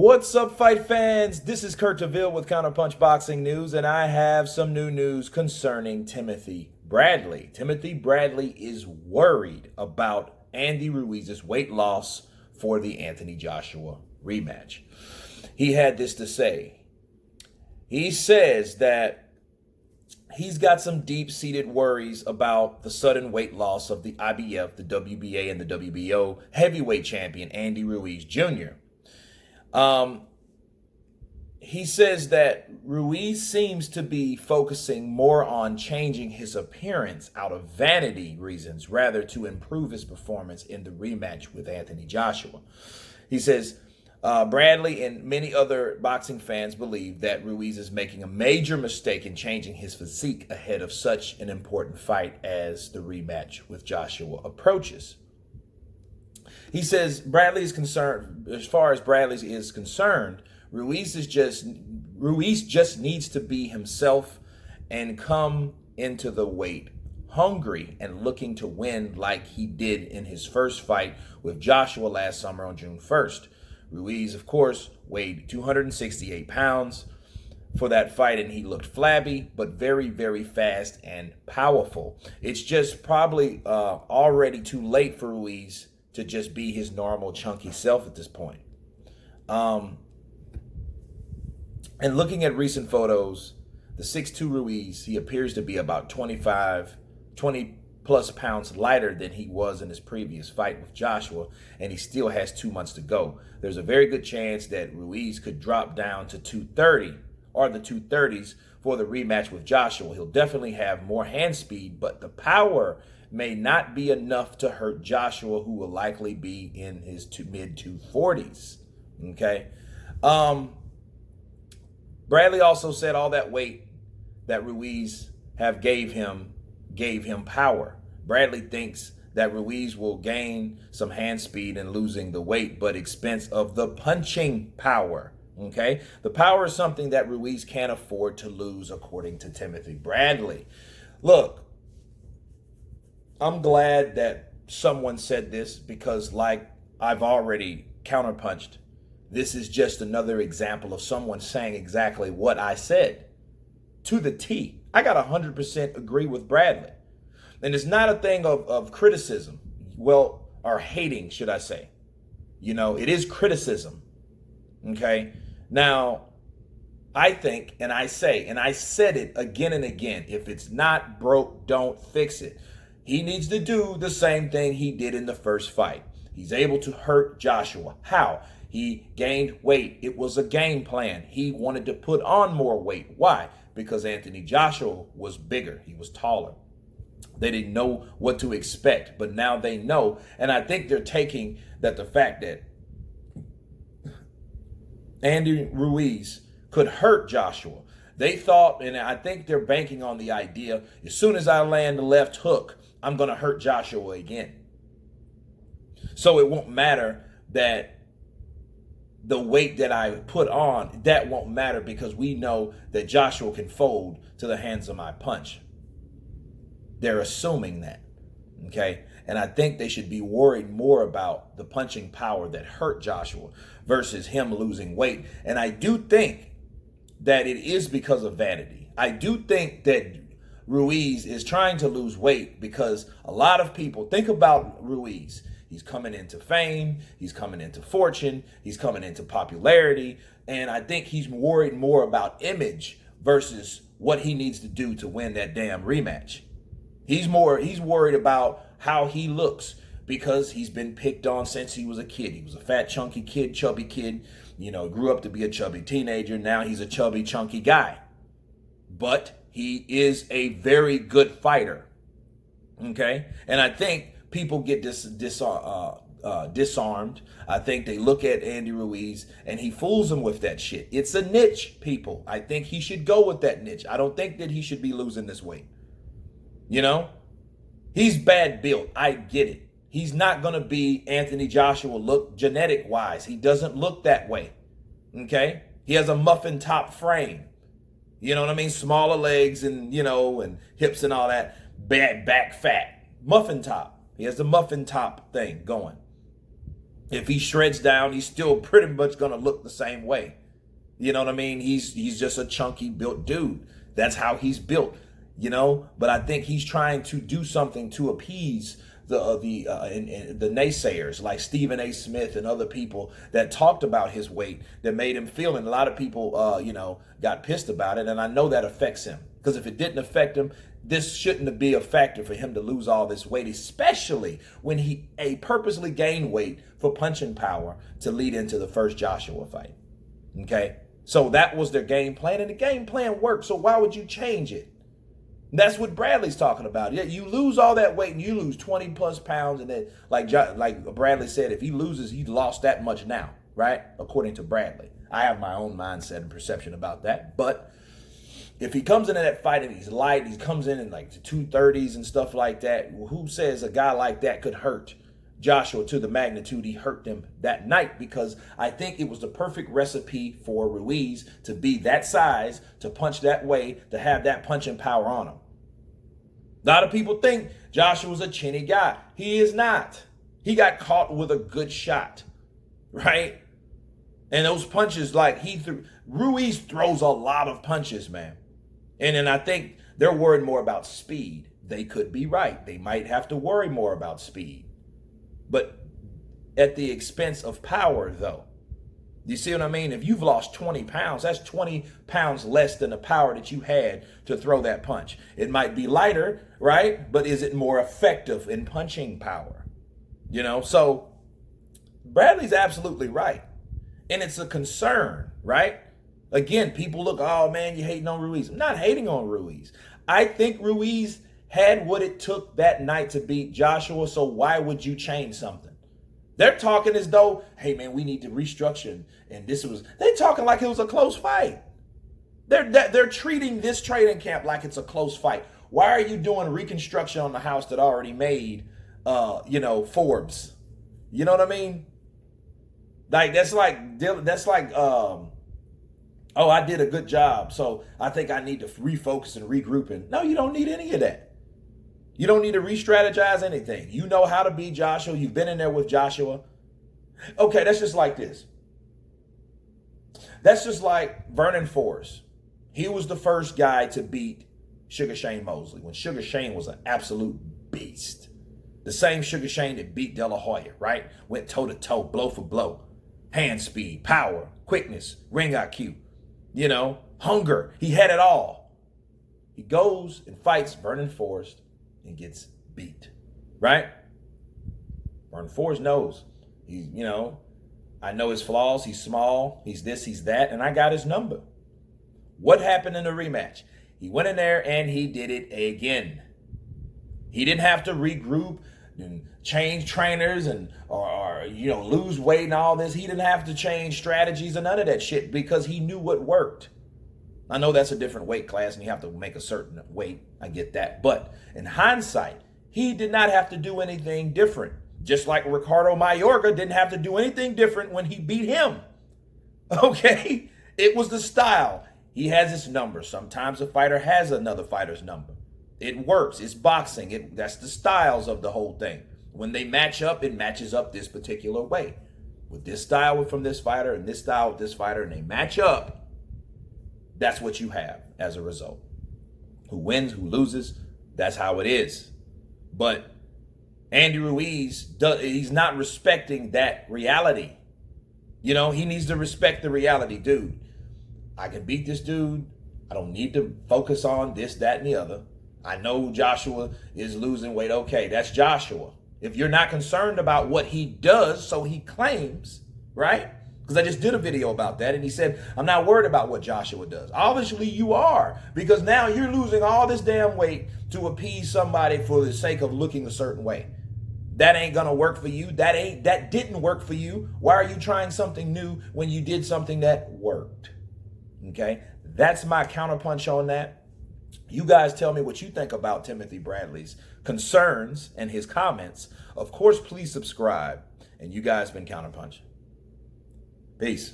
What's up, fight fans? This is Kurt DeVille with Counterpunch Boxing News, and I have some new news concerning Timothy Bradley. Timothy Bradley is worried about Andy Ruiz's weight loss for the Anthony Joshua rematch. He had this to say. He says that he's got some deep-seated worries about the sudden weight loss of the IBF, the WBA, and the WBO heavyweight champion, Andy Ruiz Jr. He says that Ruiz seems to be focusing more on changing his appearance out of vanity reasons rather to improve his performance in the rematch with Anthony Joshua. He says Bradley and many other boxing fans believe that Ruiz is making a major mistake in changing his physique ahead of such an important fight as the rematch with Joshua approaches. He says Bradley is concerned, as far as Bradley is concerned, Ruiz just needs to be himself and come into the weight hungry and looking to win like he did in his first fight with Joshua last summer on June 1st. Ruiz, of course, weighed 268 pounds for that fight, and he looked flabby, but very, very fast and powerful. It's just probably already too late for Ruiz to just be his normal chunky self at this point. And looking at recent photos, the 6'2 Ruiz, he appears to be about 20 plus pounds lighter than he was in his previous fight with Joshua, and he still has 2 months to go. There's a very good chance that Ruiz could drop down to 230 or the 230s for the rematch with Joshua. He'll definitely have more hand speed, but the power may not be enough to hurt Joshua, who will likely be in his mid 240s. Okay. Bradley also said all that weight that Ruiz gave him power. Bradley thinks that Ruiz will gain some hand speed and losing the weight, but expense of the punching power. Okay. The power is something that Ruiz can't afford to lose, according to Timothy Bradley. Look, I'm glad that someone said this because, like I've already counterpunched, this is just another example of someone saying exactly what I said to the T. I got 100% agree with Bradley. And it's not a thing of criticism, or hating, should I say. You know, it is criticism, okay? Now, I think, and I say, and I said it again and again, if it's not broke, don't fix it. He needs to do the same thing he did in the first fight. He's able to hurt Joshua. How? He gained weight. It was a game plan. He wanted to put on more weight. Why? Because Anthony Joshua was bigger. He was taller. They didn't know what to expect, but now they know. And I think they're taking that the fact that Andy Ruiz could hurt Joshua. They thought, and I think they're banking on the idea, as soon as I land the left hook, I'm going to hurt Joshua again. So it won't matter that the weight that I put on, that won't matter because we know that Joshua can fold to the hands of my punch. They're assuming that, okay? And I think they should be worried more about the punching power that hurt Joshua versus him losing weight. And I do think that it is because of vanity. I do think that Ruiz is trying to lose weight because a lot of people think about Ruiz. He's coming into fame, he's coming into fortune, he's coming into popularity, and I think he's worried more about image versus what he needs to do to win that damn rematch. He's worried about how he looks because he's been picked on since he was a kid. He was a fat, chunky kid, chubby kid, grew up to be a chubby teenager. Now he's a chubby, chunky guy. But he is a very good fighter. Okay? And I think people get disarmed. I think they look at Andy Ruiz and he fools them with that shit. It's a niche, people. I think he should go with that niche. I don't think that he should be losing this weight. He's bad built. I get it. He's not going to be Anthony Joshua look genetic wise. He doesn't look that way. Okay? He has a muffin top frame. You know what I mean? Smaller legs and, and hips and all that. Bad back fat. Muffin top. He has the muffin top thing going. If he shreds down, he's still pretty much going to look the same way. You know what I mean? He's just a chunky built dude. That's how he's built, you know? But I think he's trying to do something to appease the naysayers like Stephen A. Smith and other people that talked about his weight, that made him feel, and a lot of people, got pissed about it. And I know that affects him, because if it didn't affect him, this shouldn't be a factor for him to lose all this weight, especially when he purposely gained weight for punching power to lead into the first Joshua fight. Okay? So that was their game plan, and the game plan worked. So why would you change it? That's what Bradley's talking about. Yeah, you lose all that weight and you lose 20 plus pounds, and then like Bradley said, if he loses, he lost that much now, right? According to Bradley. I have my own mindset and perception about that, but if he comes into that fight and he's light, he comes in like the 230s and stuff like that, who says a guy like that could hurt Joshua to the magnitude he hurt them that night? Because I think it was the perfect recipe for Ruiz to be that size, to punch that way, to have that punching power on him. A lot of people think Joshua's a chinny guy. He is not. He got caught with a good shot, right? And those punches, like Ruiz throws a lot of punches, man. And then I think they're worried more about speed. They could be right. They might have to worry more about speed. But at the expense of power, though. You see what I mean? If you've lost 20 pounds, that's 20 pounds less than the power that you had to throw that punch. It might be lighter, right? But is it more effective in punching power? You know, so Bradley's absolutely right. And it's a concern, right? Again, people look, oh man, you're hating on Ruiz. I'm not hating on Ruiz. I think Ruiz had what it took that night to beat Joshua, so why would you change something? They're talking as though, hey man, we need to restructure, and they're talking like it was a close fight. They're treating this training camp like it's a close fight. Why are you doing reconstruction on the house that already made, Forbes? You know what I mean? Like, that's like, oh, I did a good job, so I think I need to refocus and regroup. And no, you don't need any of that. You don't need to re-strategize anything. You know how to beat Joshua. You've been in there with Joshua. Okay, that's just like this. That's just like Vernon Forrest. He was the first guy to beat Sugar Shane Mosley when Sugar Shane was an absolute beast. The same Sugar Shane that beat De La Hoya, right? Went toe-to-toe, blow for blow. Hand speed, power, quickness, ring IQ, hunger. He had it all. He goes and fights Vernon Forrest and gets beat, right? Vernon Forrest knows. I know his flaws. He's small. He's this, he's that, and I got his number. What happened in the rematch? He went in there and he did it again. He didn't have to regroup and change trainers or lose weight and all this. He didn't have to change strategies and none of that shit because he knew what worked. I know that's a different weight class and you have to make a certain weight. I get that. But in hindsight, he did not have to do anything different. Just like Ricardo Mayorga didn't have to do anything different when he beat him. Okay? It was the style. He has his number. Sometimes a fighter has another fighter's number. It works. It's boxing. That's the styles of the whole thing. When they match up, it matches up this particular way. With this style from this fighter and this style with this fighter, and they match up, that's what you have as a result. Who wins, who loses, that's how it is. But Andy Ruiz, he's not respecting that reality. He needs to respect the reality. Dude, I can beat this dude. I don't need to focus on this, that, and the other. I know Joshua is losing weight. Okay, that's Joshua. If you're not concerned about what he does, so he claims, right? Because I just did a video about that, and he said, I'm not worried about what Joshua does. Obviously, you are, because now you're losing all this damn weight to appease somebody for the sake of looking a certain way. That ain't gonna work for you. That didn't work for you. Why are you trying something new when you did something that worked? Okay, that's my counterpunch on that. You guys tell me what you think about Timothy Bradley's concerns and his comments. Of course, please subscribe. And you guys been counterpunching. Peace.